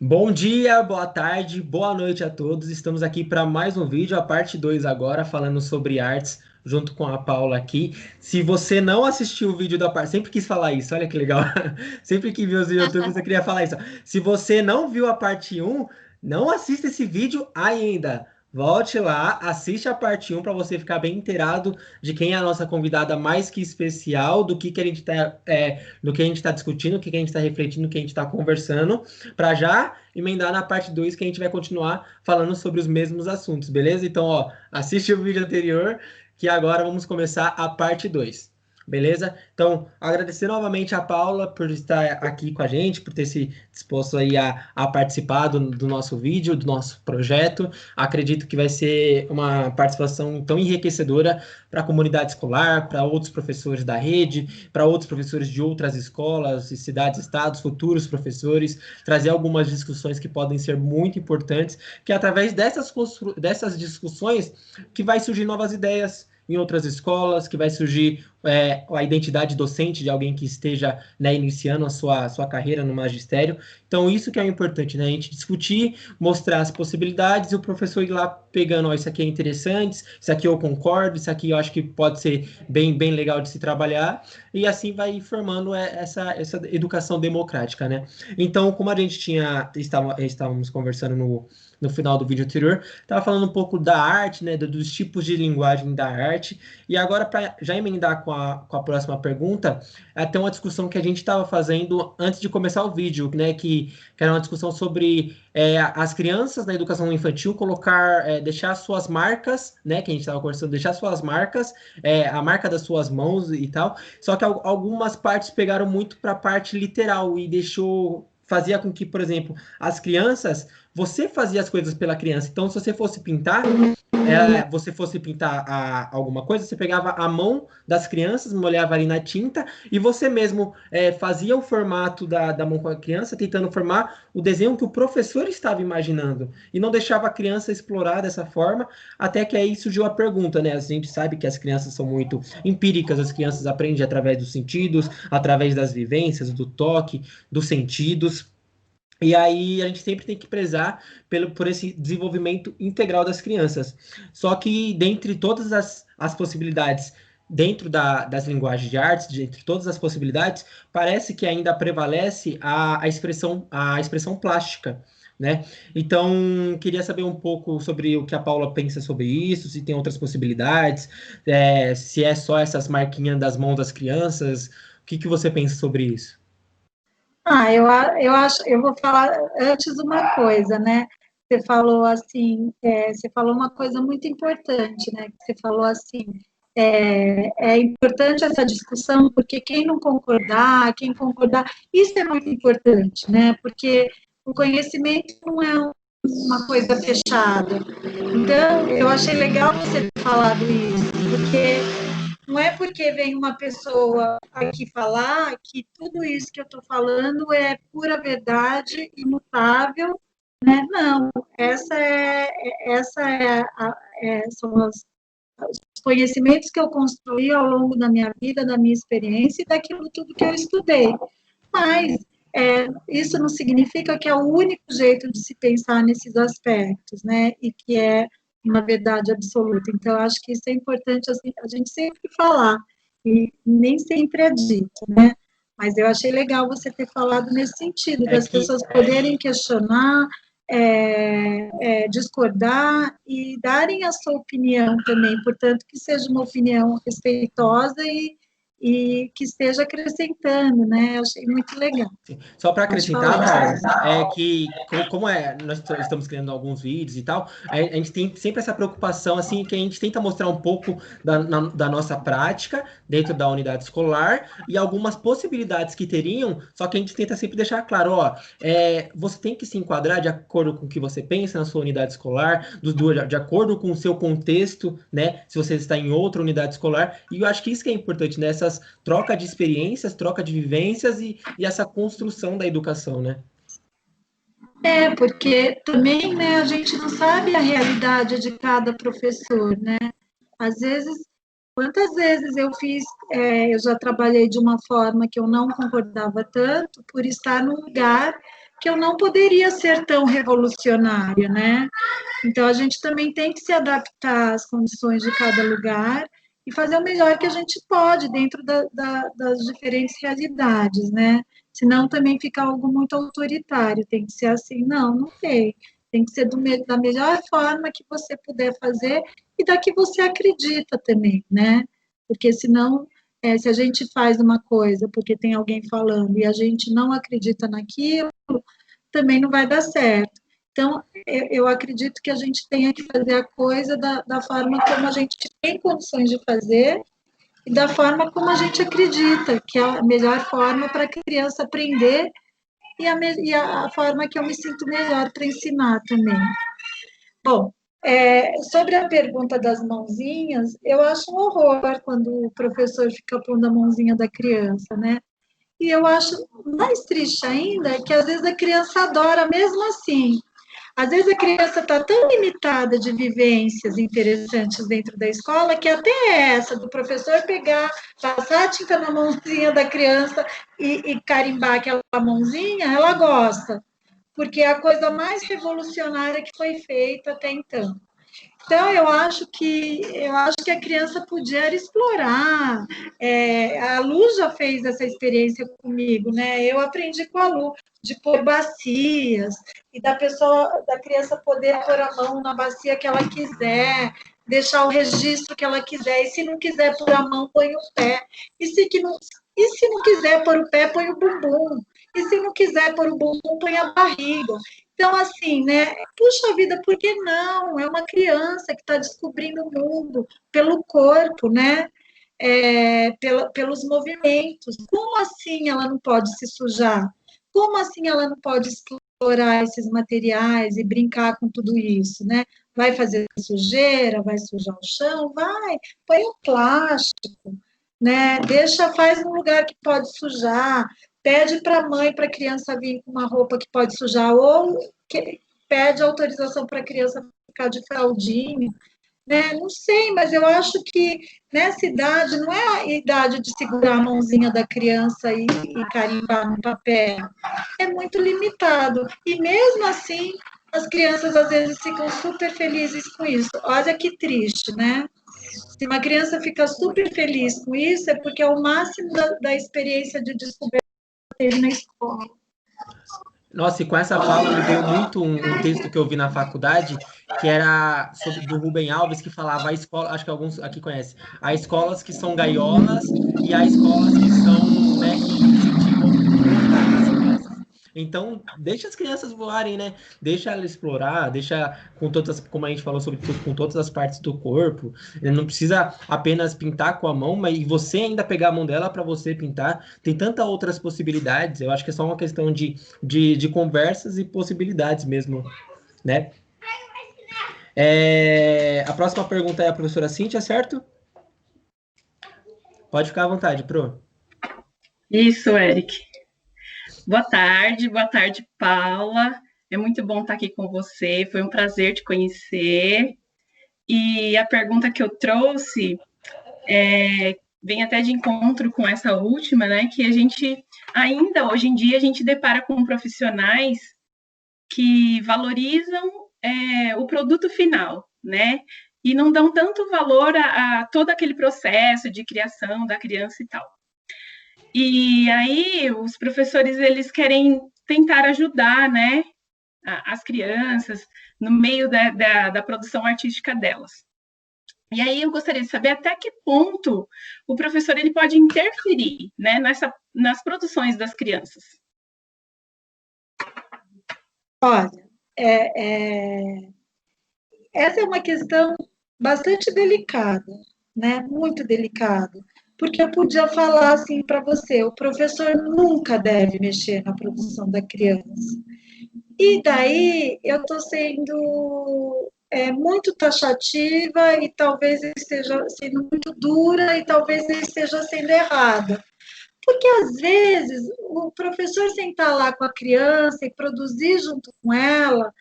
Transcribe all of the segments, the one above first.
Bom dia, boa tarde, boa noite a todos. Estamos aqui para mais um vídeo, a parte 2 agora, falando sobre artes, junto com a Paula aqui. Se você não assistiu o vídeo da parte, sempre quis falar isso, olha que legal. Sempre que viu os YouTubes eu queria falar isso. Se você não viu a parte um, não assista esse vídeo ainda. Volte lá, assiste a parte um para você ficar bem inteirado de quem é a nossa convidada mais que especial, do que a gente está do que a gente está discutindo, o que a gente está refletindo, o que a gente está conversando para já emendar na parte 2 que a gente vai continuar falando sobre os mesmos assuntos, beleza? Então, ó, assiste o vídeo anterior que agora vamos começar a parte 2. Beleza? Então, agradecer novamente a Paula por estar aqui com a gente, por ter se disposto aí a participar do nosso vídeo, do nosso projeto. Acredito que vai ser uma participação tão enriquecedora para a comunidade escolar, para outros professores da rede, para outros professores de outras escolas, cidades, estados, futuros professores, trazer algumas discussões que podem ser muito importantes, que através dessas discussões que vai surgir novas ideias em outras escolas, que vai surgir a identidade docente de alguém que esteja, né, iniciando a sua carreira no magistério. Então, isso que é importante, né? A gente discutir, mostrar as possibilidades e o professor ir lá pegando, ó, isso aqui é interessante, isso aqui eu concordo, isso aqui eu acho que pode ser bem, bem legal de se trabalhar, e assim vai formando essa educação democrática, né? Então, como a gente estávamos conversando no final do vídeo anterior, estava falando um pouco da arte, né, dos tipos de linguagem da arte, e agora, para já emendar com a próxima pergunta, é até uma discussão que a gente estava fazendo antes de começar o vídeo, né, que era uma discussão sobre as crianças na educação infantil colocar, deixar suas marcas, né, que a gente estava conversando, deixar suas marcas, a marca das suas mãos e tal, só que algumas partes pegaram muito para a parte literal e fazia com que, por exemplo, as crianças, você fazia as coisas pela criança. Então, se você fosse pintar, você fosse pintar alguma coisa, você pegava a mão das crianças, molhava ali na tinta, e você mesmo fazia o formato da mão com a criança, tentando formar o desenho que o professor estava imaginando, e não deixava a criança explorar dessa forma, até que aí surgiu a pergunta, né? A gente sabe que as crianças são muito empíricas, as crianças aprendem através dos sentidos, através das vivências, do toque, dos sentidos. E aí a gente sempre tem que prezar por esse desenvolvimento integral das crianças. Só que dentre todas as possibilidades, dentro das linguagens de artes, dentre todas as possibilidades, parece que ainda prevalece a expressão plástica, né? Então, queria saber um pouco sobre o que a Paula pensa sobre isso, se tem outras possibilidades, se é só essas marquinhas das mãos das crianças, o que você pensa sobre isso? Eu acho, eu vou falar antes uma coisa, né? Você falou assim, você falou uma coisa muito importante, né? Você falou assim, é importante essa discussão, porque quem concordar, isso é muito importante, né? Porque o conhecimento não é uma coisa fechada. Então, eu achei legal você ter falado isso, porque não é porque vem uma pessoa aqui falar que tudo isso que eu estou falando é pura verdade, imutável, né? Não, são os conhecimentos que eu construí ao longo da minha vida, da minha experiência e daquilo tudo que eu estudei. Mas isso não significa que é o único jeito de se pensar nesses aspectos, né? E que é uma verdade absoluta. Então, eu acho que isso é importante assim, a gente sempre falar, e nem sempre é dito, né? Mas eu achei legal você ter falado nesse sentido, É das que pessoas poderem questionar, discordar e darem a sua opinião também, portanto, que seja uma opinião respeitosa e que esteja acrescentando, né? Eu achei muito legal. sim. Só para Pode acrescentar, falar. Paula, é que como nós estamos criando alguns vídeos e tal, a gente tem sempre essa preocupação assim que a gente tenta mostrar um pouco da nossa prática dentro da unidade escolar e algumas possibilidades que teriam, só que a gente tenta sempre deixar claro, ó, você tem que se enquadrar de acordo com o que você pensa na sua unidade escolar, de acordo com o seu contexto, né? Se você está em outra unidade escolar, e eu acho que isso que é importante, né? Essas troca de experiências, troca de vivências e essa construção da educação, né? Porque também, né, a gente não sabe a realidade de cada professor, né? Às vezes, quantas vezes eu já trabalhei de uma forma que eu não concordava tanto por estar num lugar que eu não poderia ser tão revolucionária, né? Então, a gente também tem que se adaptar às condições de cada lugar e fazer o melhor que a gente pode dentro das diferentes realidades, né? Senão também fica algo muito autoritário, tem que ser assim, não, não tem. Tem que ser da melhor forma que você puder fazer e da que você acredita também, né? Porque senão, se a gente faz uma coisa porque tem alguém falando e a gente não acredita naquilo, também não vai dar certo. Então, eu acredito que a gente tenha que fazer a coisa da forma como a gente tem condições de fazer e da forma como a gente acredita, que é a melhor forma para a criança aprender e a forma que eu me sinto melhor para ensinar também. Bom, sobre a pergunta das mãozinhas, eu acho um horror quando o professor fica pondo a mãozinha da criança, né? E eu acho mais triste ainda que às vezes a criança adora mesmo assim. Às vezes a criança está tão limitada de vivências interessantes dentro da escola que até essa do professor pegar, passar a tinta na mãozinha da criança e carimbar aquela mãozinha, ela gosta, porque é a coisa mais revolucionária que foi feita até então. Então, eu acho que a criança podia explorar. A Lu já fez essa experiência comigo, né? Eu aprendi com a Lu de pôr bacias e da criança poder pôr a mão na bacia que ela quiser, deixar o registro que ela quiser. E se não quiser pôr a mão, põe o pé. E se não quiser pôr o pé, põe o bumbum. E se não quiser pôr o bumbum, põe a barriga. Então, assim, né? Puxa vida, por que não? É uma criança que está descobrindo o mundo pelo corpo, né? Pelos movimentos. Como assim ela não pode se sujar? Como assim ela não pode explorar esses materiais e brincar com tudo isso, né? Vai fazer sujeira, vai sujar o chão, vai, põe um plástico, né? Faz um lugar que pode sujar, pede para a mãe, para a criança vir com uma roupa que pode sujar, ou pede autorização para a criança ficar de fraldinha, né? Não sei, mas eu acho que nessa idade não é a idade de segurar a mãozinha da criança e carimbar no papel. É muito limitado. E mesmo assim, as crianças às vezes ficam super felizes com isso. Olha que triste, né? Se uma criança fica super feliz com isso, é porque é o máximo da experiência de descoberta dele na escola. Nossa, e com essa fala me veio muito um texto que eu vi na faculdade, que era sobre do Rubem Alves, que falava a escola, acho que alguns aqui conhecem, há escolas que são gaiolas e há escolas que são, né, que incentivam voar as crianças. Então, deixa as crianças voarem, né? Deixa ela explorar, deixa com todas, como a gente falou sobre tudo, com todas as partes do corpo. Não precisa apenas pintar com a mão, mas você ainda pegar a mão dela para você pintar. Tem tantas outras possibilidades. Eu acho que é só uma questão de conversas e possibilidades mesmo, né? A próxima pergunta é a professora Cíntia, certo? Pode ficar à vontade, Pro. Isso, Eric. Boa tarde, Paula. É muito bom estar aqui com você, foi um prazer te conhecer. E a pergunta que eu trouxe vem até de encontro com essa última, né? Que a gente ainda hoje em dia a gente depara com profissionais que valorizam o produto final, né? E não dão tanto valor a todo aquele processo de criação da criança e tal. E aí os professores eles querem tentar ajudar, né, as crianças no meio da produção artística delas. E aí eu gostaria de saber até que ponto o professor ele pode interferir, né, nas produções das crianças. Olha, essa é uma questão bastante delicada, né? Muito delicada, porque eu podia falar assim para você: o professor nunca deve mexer na produção da criança. E daí eu estou sendo muito taxativa e talvez eu esteja sendo muito dura e talvez eu esteja sendo errada. Porque às vezes o professor sentar lá com a criança e produzir junto com ela,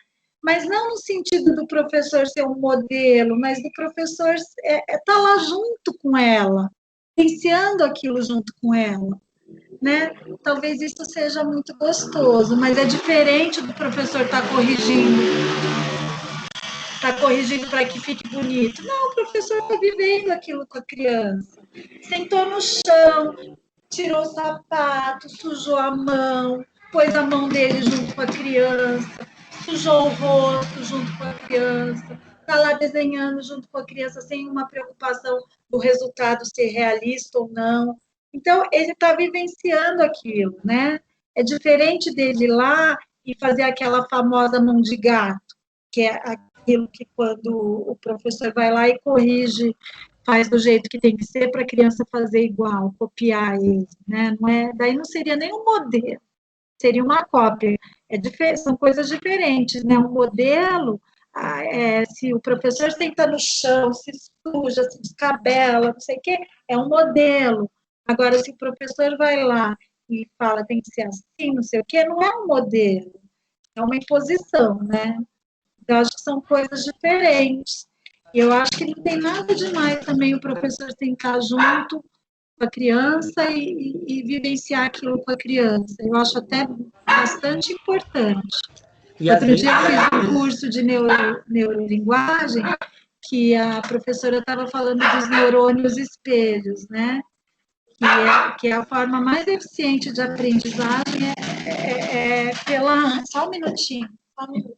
mas não no sentido do professor ser um modelo, mas do professor estar lá junto com ela, iniciando aquilo junto com ela. né? Talvez isso seja muito gostoso, mas é diferente do professor estar corrigindo para que fique bonito. Não, o professor está vivendo aquilo com a criança. Sentou no chão, tirou o sapato, sujou a mão, pôs a mão dele junto com a criança, sujou o rosto junto com a criança, está lá desenhando junto com a criança sem uma preocupação do resultado ser realista ou não. Então, ele está vivenciando aquilo, né? É diferente dele ir lá e fazer aquela famosa mão de gato, que é aquilo que quando o professor vai lá e corrige, faz do jeito que tem que ser para a criança fazer igual, copiar ele, né? Não é, daí não seria nem um modelo, seria uma cópia. São coisas diferentes, né? Um modelo, se o professor senta no chão, se suja, se descabela, não sei o quê, é um modelo. Agora, se o professor vai lá e fala tem que ser assim, não sei o quê, não é um modelo, é uma imposição, né? Eu acho que são coisas diferentes. E eu acho que não tem nada demais também o professor sentar junto com a criança e vivenciar aquilo com a criança. Eu acho até bastante importante. E às Outro vezes. dia eu fiz um curso de neurolinguagem que a professora estava falando dos neurônios espelhos, né? Que é a forma mais eficiente de aprendizagem pela... Só um minutinho. Só um minutinho.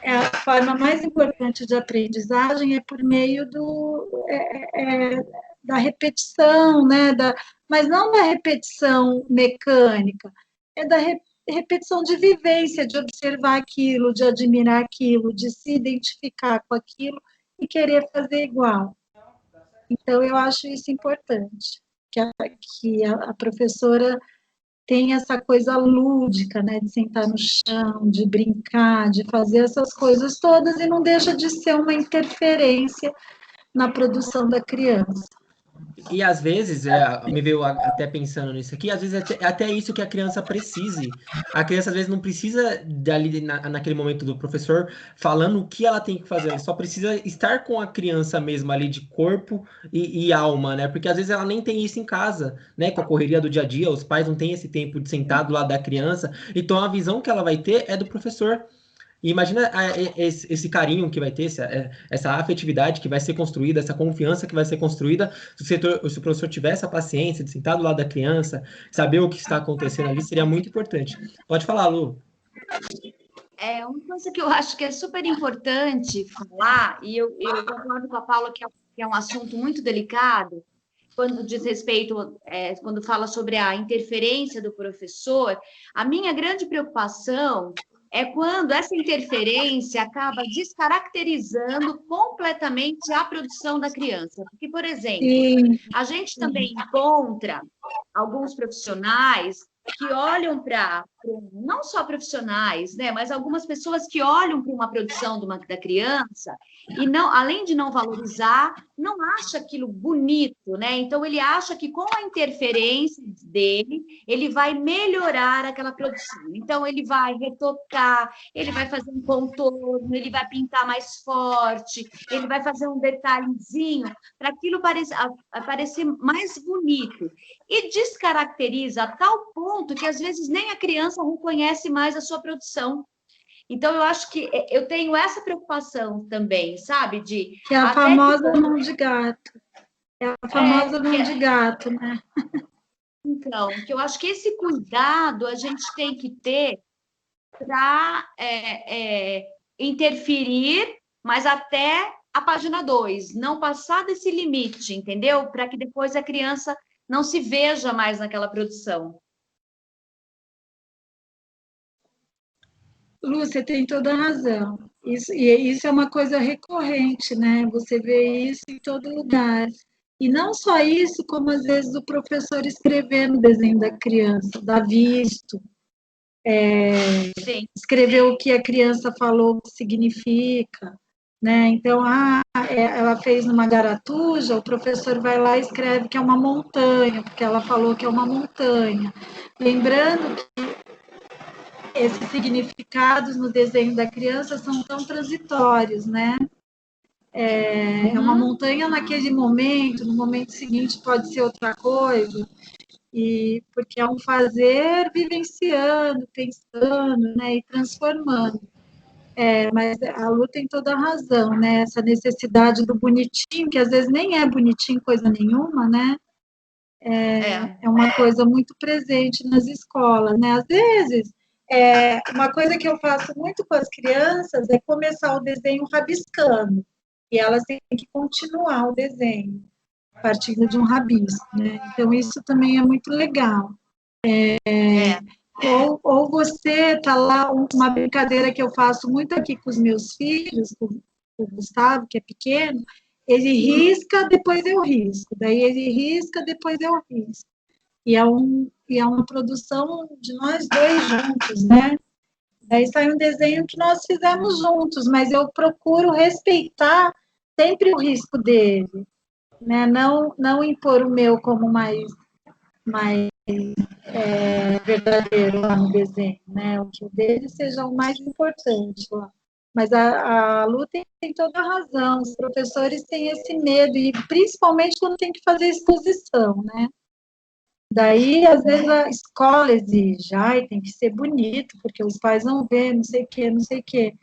A forma mais importante de aprendizagem é por meio da repetição, né? Mas não da repetição mecânica, é da repetição de vivência, de observar aquilo, de admirar aquilo, de se identificar com aquilo e querer fazer igual. Então, eu acho isso importante, que a professora tem essa coisa lúdica, né, de sentar no chão, de brincar, de fazer essas coisas todas, e não deixa de ser uma interferência na produção da criança. E às vezes, me veio até pensando nisso aqui, às vezes até isso que a criança precise. A criança às vezes não precisa dali naquele momento do professor falando o que ela tem que fazer, ela só precisa estar com a criança mesmo ali de corpo e alma, né? Porque às vezes ela nem tem isso em casa, né? Com a correria do dia a dia, os pais não têm esse tempo de sentar do lado da criança, então a visão que ela vai ter é do professor. E imagina esse carinho que vai ter, essa afetividade que vai ser construída, essa confiança que vai ser construída, se o professor tiver essa paciência de sentar do lado da criança, saber o que está acontecendo ali, seria muito importante. Pode falar, Lu. É uma coisa que eu acho que é super importante falar, e eu concordo com a Paula que é um assunto muito delicado, quando diz respeito, quando fala sobre a interferência do professor, a minha grande preocupação é quando essa interferência acaba descaracterizando completamente a produção da criança. Porque, por exemplo, a gente também encontra alguns profissionais que olham para, não só profissionais, né, mas algumas pessoas que olham para uma produção da criança e, não, além de não valorizar, não acha aquilo bonito, né? Então, ele acha que com a interferência dele, ele vai melhorar aquela produção. Então, ele vai retocar, ele vai fazer um contorno, ele vai pintar mais forte, ele vai fazer um detalhezinho para aquilo parecer mais bonito. E descaracteriza a tal ponto que, às vezes, nem a criança reconhece mais a sua produção. Então, eu acho que eu tenho essa preocupação também, sabe? Que é a famosa mão de gato. É a famosa mão de gato, né? Então, que eu acho que esse cuidado a gente tem que ter para interferir, mas até a página 2, não passar desse limite, entendeu? Para que depois a criança não se veja mais naquela produção. Lu, você tem toda a razão. Isso é uma coisa recorrente, né? Você vê isso em todo lugar. E não só isso, como às vezes o professor escrever no desenho da criança, dá visto, escrever o que a criança falou que significa, né? Então, ela fez numa garatuja, o professor vai lá e escreve que é uma montanha, porque ela falou que é uma montanha. Lembrando esses significados no desenho da criança são tão transitórios, né? É uma montanha naquele momento, no momento seguinte pode ser outra coisa, e porque é um fazer vivenciando, pensando, né, e transformando. Mas a Lu tem toda a razão, né? Essa necessidade do bonitinho, que às vezes nem é bonitinho coisa nenhuma, né? É uma coisa muito presente nas escolas, né? Às vezes, uma coisa que eu faço muito com as crianças é começar o desenho rabiscando, e elas têm que continuar o desenho, partindo de um rabisco, né? Então, isso também é muito legal. Ou você tá lá, uma brincadeira que eu faço muito aqui com os meus filhos, com o Gustavo, que é pequeno, ele risca, depois eu risco, daí ele risca, depois eu risco. E é uma produção de nós dois juntos, né? Daí sai um desenho que nós fizemos juntos, mas eu procuro respeitar sempre o risco dele, né? Não impor o meu como mais verdadeiro lá no desenho, né? O que o dele seja o mais importante lá. Mas a Lu tem toda a razão, os professores têm esse medo, e principalmente quando tem que fazer exposição, né? Daí, às vezes, a escola exige, ai, tem que ser bonito, porque os pais vão ver, não sei o quê, não sei o quê.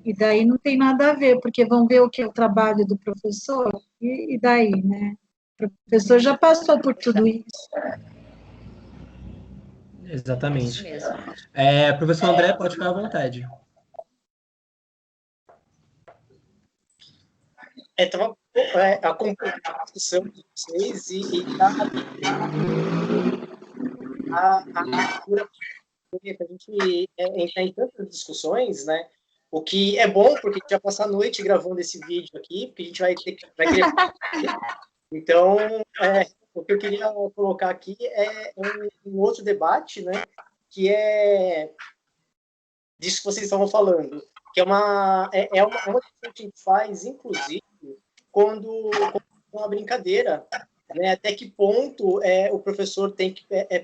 E daí não tem nada a ver, porque vão ver o que é o trabalho do professor, e daí, né? O professor já passou por tudo isso. Exatamente. Isso mesmo. Professor André, pode ficar à vontade. Estava acompanhando a discussão de vocês e a cura para a gente entrar em tantas discussões, né? O que é bom, porque a gente vai passar a noite gravando esse vídeo aqui, porque a gente vai querer... Então, o que eu queria colocar aqui é um outro debate, né? Que é disso que vocês estavam falando, que é uma coisa que a gente faz, inclusive, quando uma brincadeira, né? Até que ponto o professor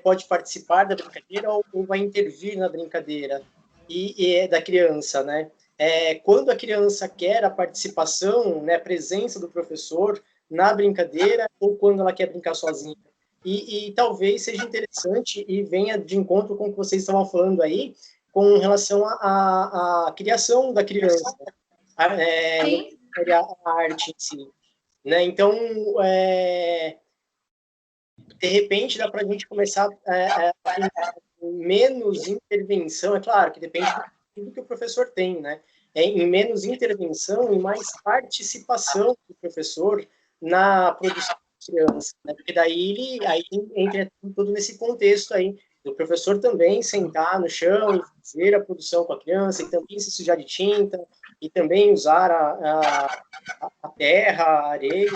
pode participar da brincadeira ou vai intervir na brincadeira e da criança, né? Quando a criança quer a participação, né, a presença do professor na brincadeira, ou quando ela quer brincar sozinha. E talvez seja interessante e venha de encontro com o que vocês estavam falando aí, com relação à criação da criança, a arte em si. Né? Então, de repente, dá para a gente começar a ter menos intervenção, é claro que depende do que o professor tem, né? Em menos intervenção e mais participação do professor na produção da criança, né? Porque daí aí entra tudo nesse contexto aí, do professor também sentar no chão e fazer a produção com a criança, e também se sujar de tinta, e também usar a terra, a areia,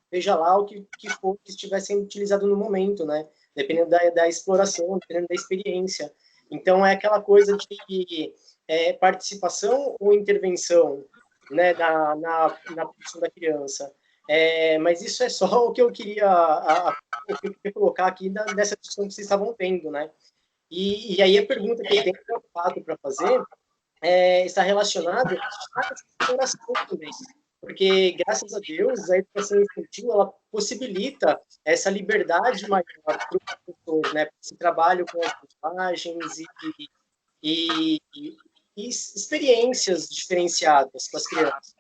seja lá o que for que estiver sendo utilizado no momento, né? Dependendo da exploração, dependendo da experiência. Então, é aquela coisa de participação ou intervenção, né, na produção da criança. Mas isso é só o que eu queria colocar aqui dessa discussão que vocês estavam tendo, né? E aí a pergunta que eu tenho para fazer está relacionado à exploração também. Porque, graças a Deus, a educação infantil, ela possibilita essa liberdade maior para o professor, né? Esse trabalho com as linguagens e experiências diferenciadas com as crianças.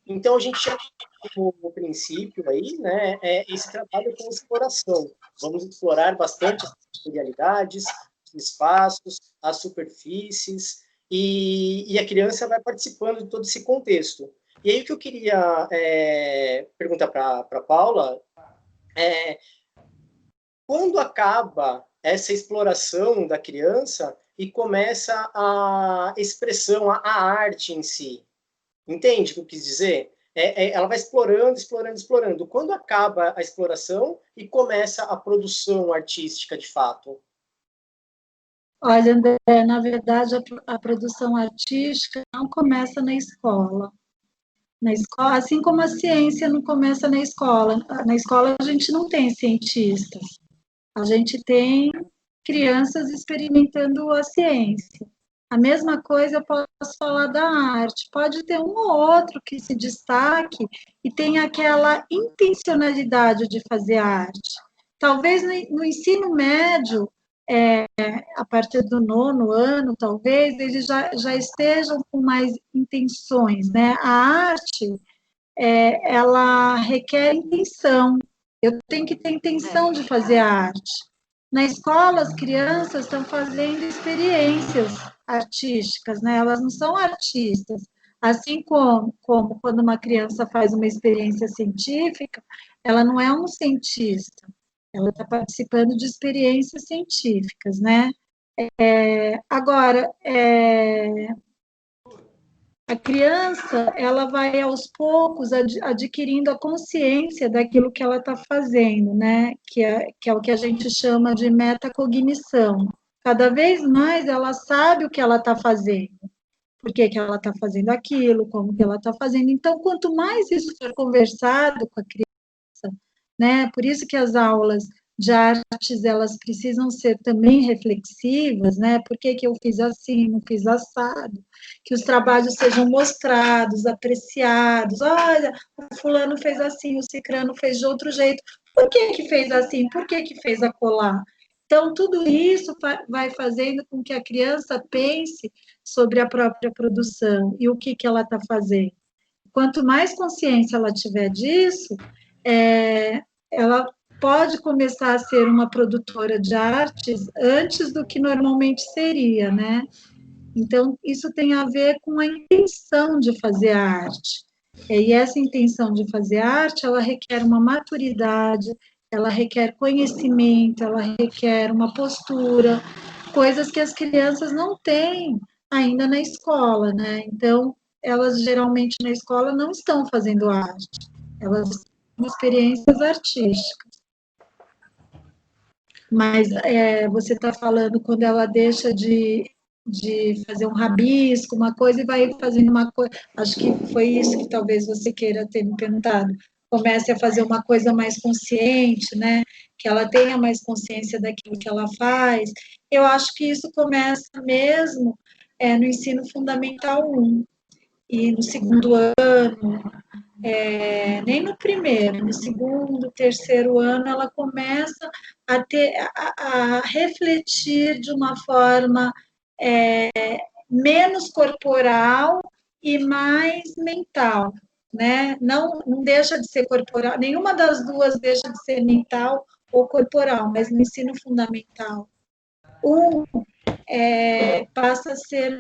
Então, a gente já tem como princípio aí, né, esse trabalho com exploração. Vamos explorar bastante as materialidades, os espaços, as superfícies, e a criança vai participando de todo esse contexto. E aí o que eu queria perguntar para a Paula quando acaba essa exploração da criança e começa a expressão, a arte em si. Entende o que eu quis dizer? Ela vai explorando, explorando, explorando. Quando acaba a exploração e começa a produção artística de fato? Olha, André, na verdade, a produção artística não começa na escola. Na escola, assim como a ciência não começa na escola. Na escola a gente não tem cientistas. A gente tem crianças experimentando a ciência. A mesma coisa eu posso falar da arte. Pode ter um ou outro que se destaque e tenha aquela intencionalidade de fazer arte. Talvez no ensino médio, a partir do 9º ano, talvez, eles já estejam com mais intenções, né? A arte, ela requer intenção. Eu tenho que ter intenção de fazer arte. Na escola, as crianças estão fazendo experiências artísticas, né? Elas não são artistas. Assim como quando uma criança faz uma experiência científica, ela não é um cientista, ela está participando de experiências científicas, né? Agora, a criança, ela vai aos poucos adquirindo a consciência daquilo que ela está fazendo, né? Que é o que a gente chama de metacognição. Cada vez mais ela sabe o que ela está fazendo, por que que ela está fazendo aquilo, como que ela está fazendo. Então, quanto mais isso for conversado com a criança, né? Por isso que as aulas de artes, elas precisam ser também reflexivas, né? Por que que eu fiz assim, não fiz assado? Que os trabalhos sejam mostrados, apreciados. Olha, o fulano fez assim, o cicrano fez de outro jeito. Por que que fez assim? Por que que fez acolá? Então, tudo isso vai fazendo com que a criança pense sobre a própria produção e o que que ela está fazendo. Quanto mais consciência ela tiver disso, ela pode começar a ser uma produtora de artes antes do que normalmente seria, né? Então, isso tem a ver com a intenção de fazer a arte. E essa intenção de fazer arte, ela requer uma maturidade, ela requer conhecimento, ela requer uma postura, coisas que as crianças não têm ainda na escola, né? Então, elas geralmente na escola não estão fazendo arte, elas têm experiências artísticas. Mas você está falando quando ela deixa de fazer um rabisco, uma coisa, e vai fazendo uma coisa. Acho que foi isso que talvez você queira ter me perguntado. Comece a fazer uma coisa mais consciente, né? Que ela tenha mais consciência daquilo que ela faz. Eu acho que isso começa mesmo no ensino fundamental 1. E no segundo ano, nem no primeiro, no segundo, terceiro ano, ela começa a refletir de uma forma menos corporal e mais mental, né? Não deixa de ser corporal, nenhuma das duas deixa de ser mental ou corporal, mas no ensino fundamental, passa a ser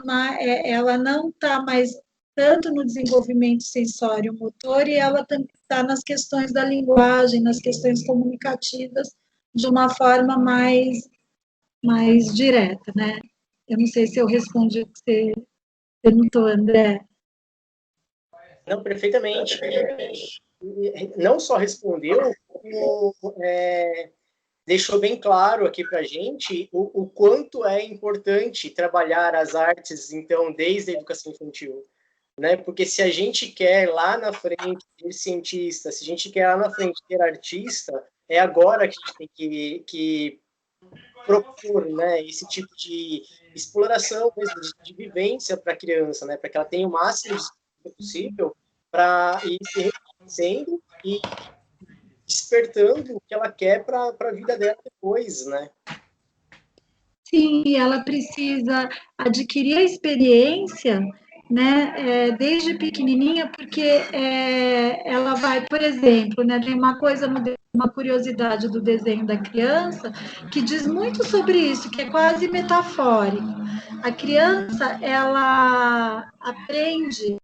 ela não está mais tanto no desenvolvimento sensório-motor, e ela está nas questões da linguagem, nas questões comunicativas, de uma forma mais direta, né? Eu não sei se eu respondi o que você perguntou, André. Não, perfeitamente. Não só respondeu, como deixou bem claro aqui para a gente o quanto é importante trabalhar as artes, então, desde a educação infantil. Né? Porque se a gente quer lá na frente ser cientista, se a gente quer lá na frente ser artista, é agora que a gente tem que propor, né, esse tipo de exploração mesmo, de vivência para a criança, né, para que ela tenha o máximo possível para ir se reconhecendo e despertando o que ela quer para a vida dela depois, né? Sim, ela precisa adquirir a experiência, né, desde pequenininha, porque ela vai, por exemplo, né, tem uma coisa, uma curiosidade do desenho da criança que diz muito sobre isso, que é quase metafórico. A criança, ela aprende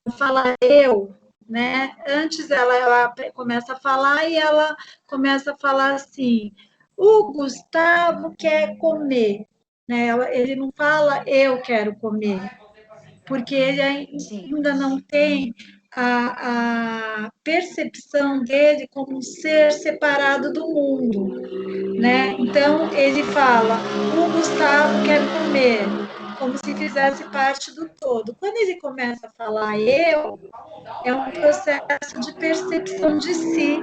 a falar eu, né? Antes ela começa a falar e ela começa a falar assim: o Gustavo quer comer, né? Ele não fala eu quero comer, porque ele ainda não tem a percepção dele como um ser separado do mundo, né? Então ele fala, o Gustavo quer comer, como se fizesse parte do todo. Quando ele começa a falar eu, é um processo de percepção de si,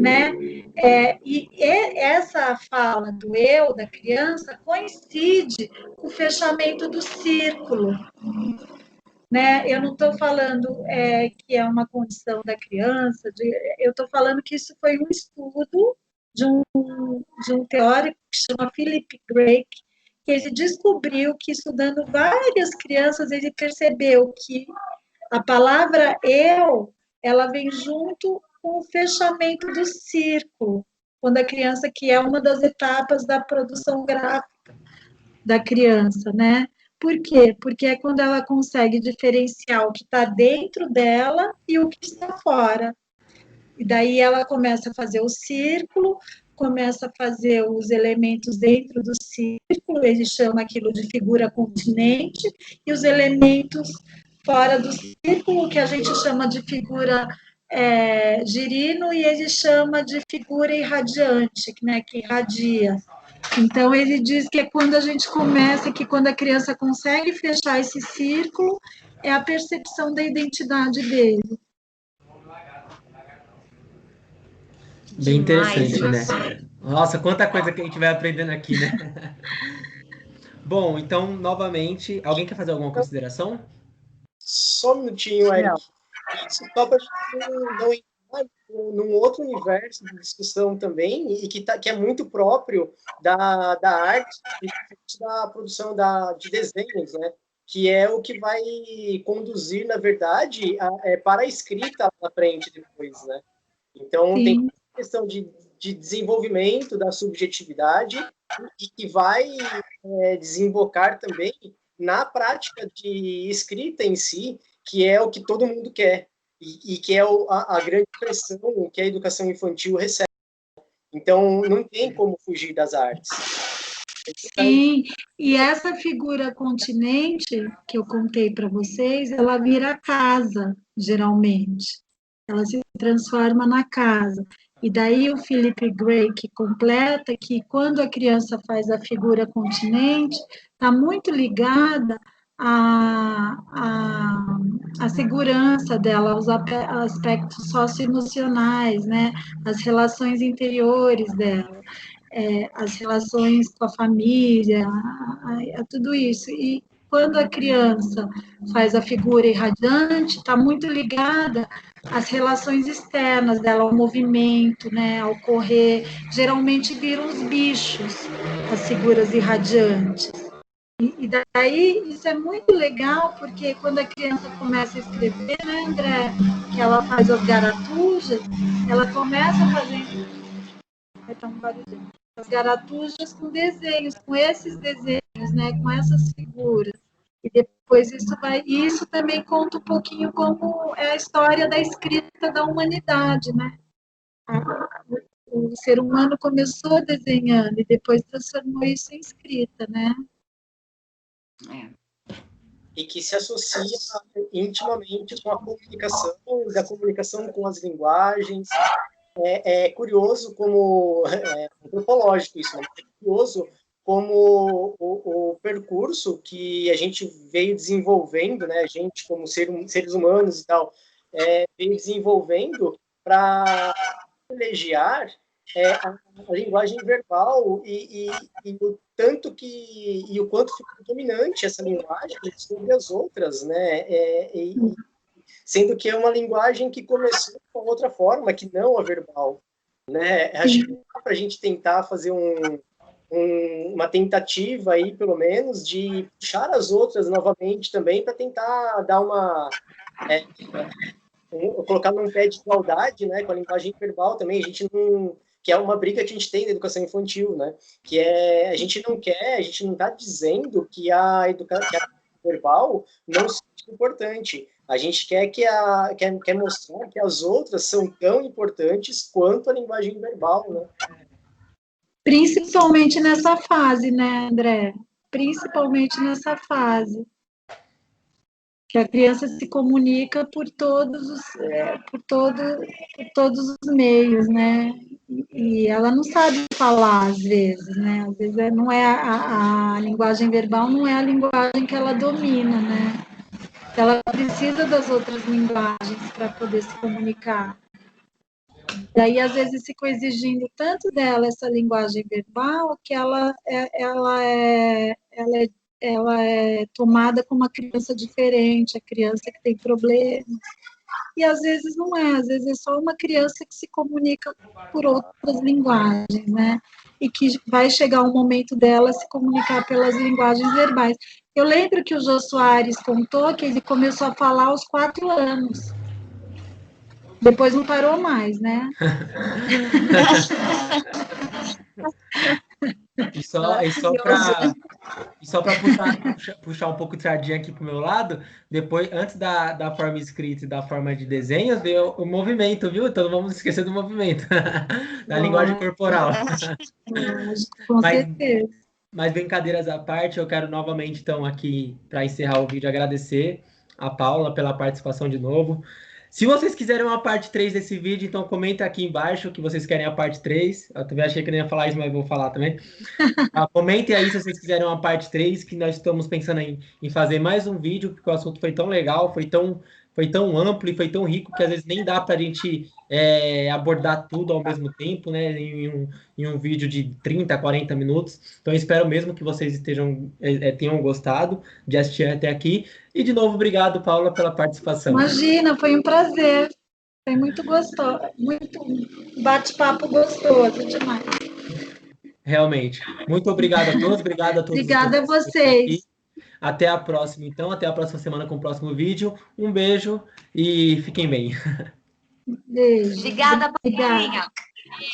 né? Essa fala do eu, da criança, coincide com o fechamento do círculo, né? Eu não estou falando que é uma condição da criança, eu estou falando que isso foi um estudo de um teórico que chama Philip Drake, que ele descobriu que, estudando várias crianças, ele percebeu que a palavra eu, ela vem junto com o fechamento do círculo, quando a criança, que é uma das etapas da produção gráfica da criança, né? Por quê? Porque é quando ela consegue diferenciar o que está dentro dela e o que está fora. E daí ela começa a fazer o círculo, começa a fazer os elementos dentro do círculo, ele chama aquilo de figura continente, e os elementos fora do círculo, que a gente chama de figura girino, e ele chama de figura irradiante, né, que irradia. Então, ele diz que é quando a gente começa, que quando a criança consegue fechar esse círculo, é a percepção da identidade dele. Bem interessante, né? Nossa, quanta coisa que a gente vai aprendendo aqui, né? Bom, então, novamente, alguém quer fazer alguma consideração? Só um minutinho, Eric. Isso só para a gente não entrar num outro universo de discussão também, e que é muito próprio da arte e da produção de desenhos, né? Que é o que vai conduzir, na verdade, para a escrita na frente depois, né? Então, Sim. tem questão de desenvolvimento da subjetividade e que vai desembocar também na prática de escrita em si, que é o que todo mundo quer e que é a grande pressão que a educação infantil recebe. Então, não tem como fugir das artes. Sim, e essa figura continente que eu contei para vocês, ela vira casa, geralmente. Ela se transforma na casa. E daí o Philip Drake completa que quando a criança faz a figura continente, está muito ligada à segurança dela, aos aspectos socioemocionais, né? As relações interiores dela. As relações com a família, tudo isso. E quando a criança faz a figura irradiante, está muito ligada às relações externas dela, ao movimento, né, ao correr. Geralmente viram os bichos, as figuras irradiantes. E daí, isso é muito legal, porque quando a criança começa a escrever, né, André, que ela faz as garatujas, ela começa fazendo... as garatujas com desenhos, com esses desenhos, né, com essas figuras. E depois isso também conta um pouquinho como é a história da escrita da humanidade, né? O ser humano começou desenhando e depois transformou isso em escrita, né? E que se associa intimamente com a comunicação, da comunicação com as linguagens. É curioso como, antropológico isso, né? É curioso como o percurso que a gente veio desenvolvendo, né? A gente como seres humanos e tal, veio desenvolvendo para privilegiar a linguagem verbal e o tanto e o quanto ficou dominante essa linguagem sobre as outras, né? Sendo que é uma linguagem que começou com outra forma, que não a verbal, né? Acho que dá para a gente tentar fazer uma tentativa aí, pelo menos, de puxar as outras novamente também, para tentar dar colocar num pé de igualdade, né, com a linguagem verbal também. A gente não... que é uma briga que a gente tem na educação infantil, né? Que a gente não está dizendo que a educação verbal não seja importante. A gente quer quer mostrar que as outras são tão importantes quanto a linguagem verbal, né? Principalmente nessa fase, né, André? Principalmente nessa fase. Que a criança se comunica por todos os meios, né? E ela não sabe falar, às vezes, né? Às vezes não é a linguagem verbal não é a linguagem que ela domina, né? Ela precisa das outras linguagens para poder se comunicar. E aí, às vezes, ficou exigindo tanto dela essa linguagem verbal que ela é tomada como uma criança diferente, a criança que tem problemas. E às vezes não é, às vezes é só uma criança que se comunica por outras linguagens, né? E que vai chegar um momento dela se comunicar pelas linguagens verbais. Eu lembro que o Jô Soares contou que ele começou a falar aos 4 anos. Depois não parou mais, né? E só para puxar um pouco de sardinha aqui pro meu lado, depois, antes da forma escrita e da forma de desenhos, veio o movimento, viu? Então não vamos esquecer do movimento, da linguagem corporal. Com Mas, certeza. mas brincadeiras à parte, eu quero novamente, então, aqui, para encerrar o vídeo, agradecer a Paula pela participação de novo. Se vocês quiserem uma parte 3 desse vídeo, então comenta aqui embaixo que vocês querem a parte 3. Eu também achei que não ia falar isso, mas vou falar também. Comentem aí se vocês quiserem uma parte 3, que nós estamos pensando em fazer mais um vídeo, porque o assunto foi tão legal, foi tão amplo e foi tão rico que às vezes nem dá para a gente abordar tudo ao mesmo tempo, né? Em um vídeo de 30, 40 minutos. Então, eu espero mesmo que vocês tenham gostado de assistir até aqui. E, de novo, obrigado, Paula, pela participação. Imagina, foi um prazer. Foi muito gostoso, muito bate-papo gostoso demais. Realmente. Muito obrigado a todos, obrigado a todos. Obrigada a vocês. Até a próxima, então. Até a próxima semana com o próximo vídeo. Um beijo e fiquem bem. Beijo. Obrigada, Paulinha.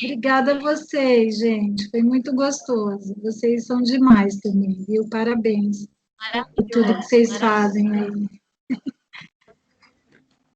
Obrigada a vocês, gente. Foi muito gostoso. Vocês são demais também, viu? Parabéns por tudo que vocês fazem aí.